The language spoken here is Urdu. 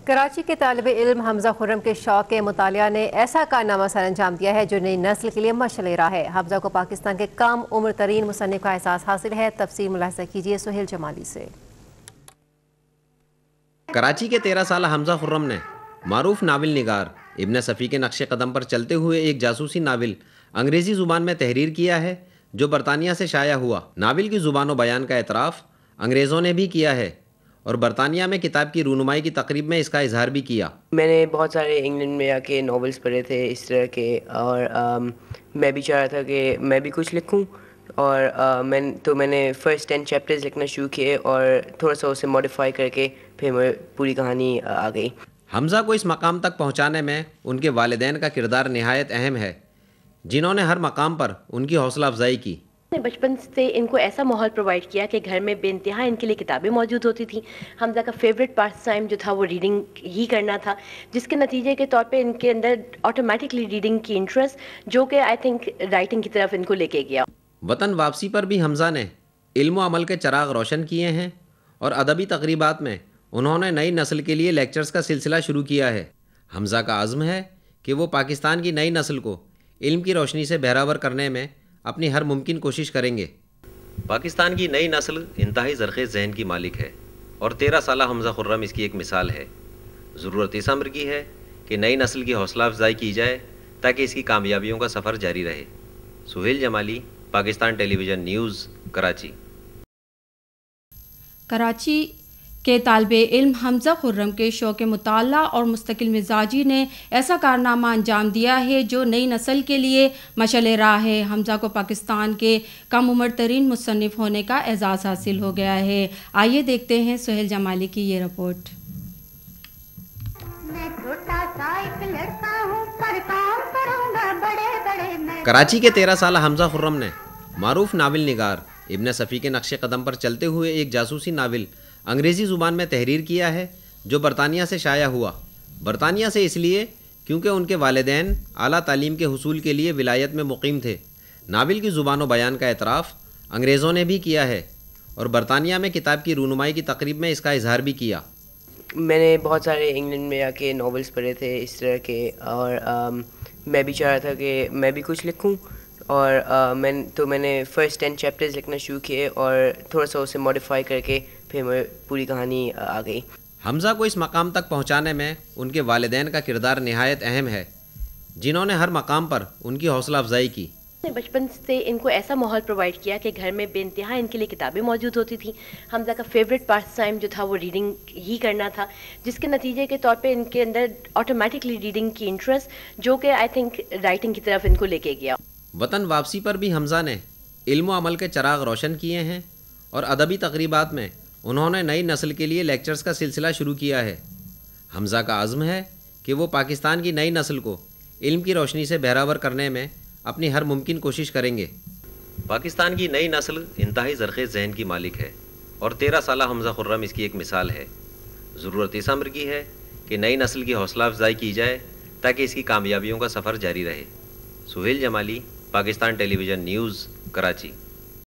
کراچی کے طالب علم حمزہ خرم کے شوق مطالعہ نے ایسا کارنامہ سر انجام دیا ہے جو نئی نسل کے لیے مشعل راہ ہے۔ حمزہ کو پاکستان کے کم عمر ترین مصنف کا احساس حاصل ہے۔ تفصیل ملاحظہ کیجیے سہیل جمالی سے۔ کراچی کے 13 سالہ حمزہ خرم نے معروف ناول نگار ابن صفی کے نقش قدم پر چلتے ہوئے ایک جاسوسی ناول انگریزی زبان میں تحریر کیا ہے جو برطانیہ سے شائع ہوا۔ ناول کی زبان و بیان کا اعتراف انگریزوں نے بھی کیا ہے اور برطانیہ میں کتاب کی رونمائی کی تقریب میں اس کا اظہار بھی کیا۔ میں نے بہت سارے انگلینڈ میں آ کے ناولس پڑھے تھے اس طرح کے، اور میں بھی چاہ رہا تھا کہ میں بھی کچھ لکھوں، اور میں نے فرسٹ 10 چیپٹرز لکھنا شروع کیے اور تھوڑا سا اسے موڈیفائی کر کے پھر پوری کہانی آ گئی۔ حمزہ کو اس مقام تک پہنچانے میں ان کے والدین کا کردار نہایت اہم ہے، جنہوں نے ہر مقام پر ان کی حوصلہ افزائی کی۔ بچپن سے ان کو ایسا ماحول پرووائڈ کیا کہ گھر میں بے انتہا ان کے لیے کتابیں موجود ہوتی تھیں۔ حمزہ کا فیوریٹ پاس ٹائم جو تھا وہ ریڈنگ ہی کرنا تھا، جس کے نتیجے کے طور پہ ان کے اندر آٹومیٹکلی ریڈنگ کی انٹرسٹ، جو کہ آئی تھنک رائٹنگ کی طرف ان کو لے کے گیا۔ وطن واپسی پر بھی حمزہ نے علم و عمل کے چراغ روشن کیے ہیں اور ادبی تقریبات میں انہوں نے نئی نسل کے لیے لیکچرز کا سلسلہ شروع کیا ہے۔ حمزہ کا عزم ہے کہ وہ پاکستان کی نئی نسل کو علم کی روشنی سے بہراور کرنے میں اپنی ہر ممکن کوشش کریں گے۔ پاکستان کی نئی نسل انتہائی زرخیز ذہن کی مالک ہے اور 13 سالہ حمزہ خرم اس کی ایک مثال ہے۔ ضرورت اس امر کی ہے کہ نئی نسل کی حوصلہ افزائی کی جائے تاکہ اس کی کامیابیوں کا سفر جاری رہے۔ سہیل جمالی، پاکستان ٹیلی ویژن نیوز، کراچی۔ کراچی کے طالب علم حمزہ خرم کے شوق مطالعہ اور مستقل مزاجی نے ایسا کارنامہ انجام دیا ہے جو نئی نسل کے لیے مشعل راہ ہے۔ حمزہ کو پاکستان کے کم عمر ترین مصنف ہونے کا اعزاز حاصل ہو گیا ہے۔ آئیے دیکھتے ہیں سہیل جمالی کی یہ رپورٹ۔ کراچی کے 13 سالہ حمزہ خرم نے معروف ناول نگار ابن صفی کے نقش قدم پر چلتے ہوئے ایک جاسوسی ناول انگریزی زبان میں تحریر کیا ہے جو برطانیہ سے شائع ہوا۔ برطانیہ سے اس لیے کیونکہ ان کے والدین اعلیٰ تعلیم کے حصول کے لیے ولایت میں مقیم تھے۔ ناول کی زبان و بیان کا اعتراف انگریزوں نے بھی کیا ہے اور برطانیہ میں کتاب کی رونمائی کی تقریب میں اس کا اظہار بھی کیا۔ میں نے بہت سارے انگلینڈ میں آ کے ناولس پڑھے تھے اس طرح کے، اور میں بھی چاہ رہا تھا کہ میں بھی کچھ لکھوں، اور میں نے فرسٹ 10 چیپٹرز لکھنا شروع کیے اور تھوڑا سا اسے موڈیفائی کر کے پھر پوری کہانی آ گئی۔ حمزہ کو اس مقام تک پہنچانے میں ان کے والدین کا کردار نہایت اہم ہے، جنہوں نے ہر مقام پر ان کی حوصلہ افزائی کی۔ بچپن سے ان کو ایسا ماحول پرووائڈ کیا کہ گھر میں بے انتہا ان کے لیے کتابیں موجود ہوتی تھیں۔ حمزہ کا فیوریٹ پاس ٹائم جو تھا وہ ریڈنگ ہی کرنا تھا، جس کے نتیجے کے طور پہ ان کے اندر آٹومیٹکلی ریڈنگ کی انٹرسٹ، جو کہ آئی تھنک رائٹنگ کی طرف ان کو لے کے گیا۔ وطن واپسی پر بھی حمزہ نے علم و عمل کے چراغ روشن کیے ہیں اور ادبی تقریبات میں انہوں نے نئی نسل کے لیے لیکچرز کا سلسلہ شروع کیا ہے۔ حمزہ کا عزم ہے کہ وہ پاکستان کی نئی نسل کو علم کی روشنی سے بہراور کرنے میں اپنی ہر ممکن کوشش کریں گے۔ پاکستان کی نئی نسل انتہائی زرخیز ذہن کی مالک ہے اور 13 سالہ حمزہ خرم اس کی ایک مثال ہے۔ ضرورت اس امر کی ہے کہ نئی نسل کی حوصلہ افزائی کی جائے تاکہ اس کی کامیابیوں کا سفر جاری رہے۔ سہیل جمالی، پاکستان ٹیلی ویژن نیوز، کراچی۔